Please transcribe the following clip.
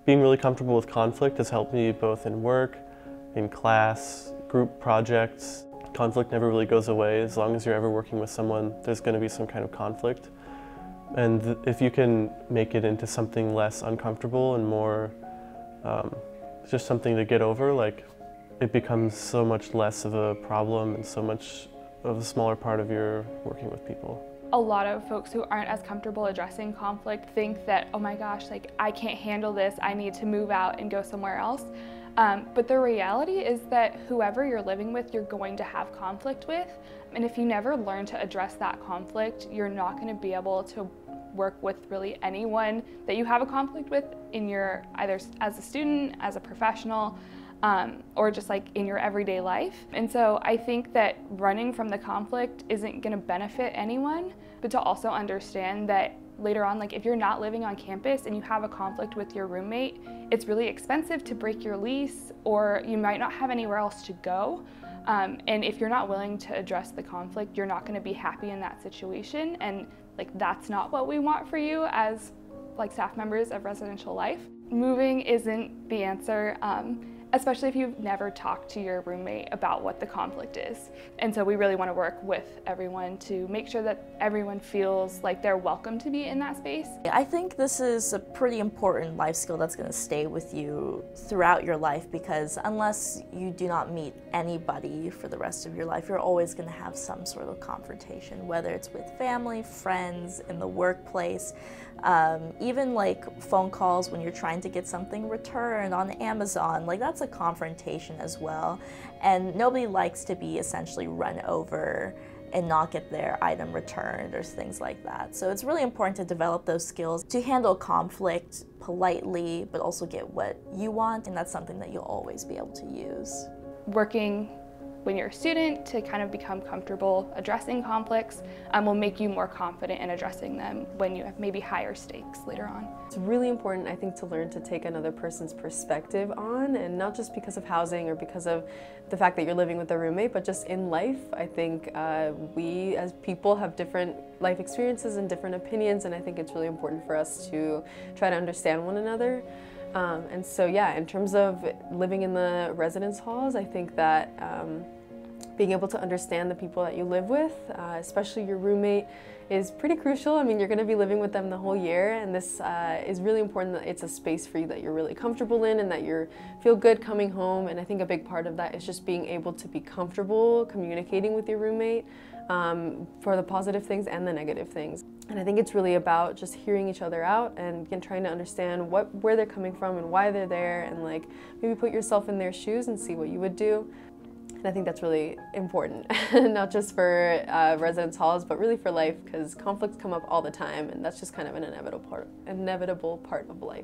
Being really comfortable with conflict has helped me both in work, in class, group projects. Conflict never really goes away. As long as you're ever working with someone, there's going to be some kind of conflict. And if you can make it into something less uncomfortable and more just something to get over, like, it becomes so much less of a problem and so much of a smaller part of your working with people. A lot of folks who aren't as comfortable addressing conflict think that, oh my gosh, like, I can't handle this, I need to move out and go somewhere else. But the reality is that whoever you're living with, you're going to have conflict with. And if you never learn to address that conflict, you're not going to be able to work with really anyone that you have a conflict with in your, either as a student, as a professional, or just like in your everyday life. And so I think that running from the conflict isn't going to benefit anyone, but to also understand that later on, like, if you're not living on campus and you have a conflict with your roommate, it's really expensive to break your lease, or you might not have anywhere else to go. And if you're not willing to address the conflict, you're not going to be happy in that situation. And like, that's not what we want for you as like staff members of residential life. Moving isn't the answer. Especially if you've never talked to your roommate about what the conflict is. And so we really want to work with everyone to make sure that everyone feels like they're welcome to be in that space. I think this is a pretty important life skill that's going to stay with you throughout your life, because unless you do not meet anybody for the rest of your life, you're always going to have some sort of confrontation, whether it's with family, friends, in the workplace, even like phone calls when you're trying to get something returned on Amazon. Like, that's a confrontation as well, and nobody likes to be essentially run over and not get their item returned or things like that. So it's really important to develop those skills to handle conflict politely, but also get what you want, and that's something that you'll always be able to use. Working when you're a student to kind of become comfortable addressing conflicts will make you more confident in addressing them when you have maybe higher stakes later on. It's really important, I think, to learn to take another person's perspective on, and not just because of housing or because of the fact that you're living with a roommate, but just in life. I think we as people have different life experiences and different opinions, and I think it's really important for us to try to understand one another. And so yeah, in terms of living in the residence halls, I think that being able to understand the people that you live with, especially your roommate, is pretty crucial. I mean, you're going to be living with them the whole year, and this is really important that it's a space for you that you're really comfortable in and that you feel good coming home. And I think a big part of that is just being able to be comfortable communicating with your roommate for the positive things and the negative things. And I think it's really about just hearing each other out and trying to understand where they're coming from and why they're there, and like maybe put yourself in their shoes and see what you would do. And I think that's really important, not just for residence halls, but really for life, because conflicts come up all the time, and that's just kind of an inevitable part of life.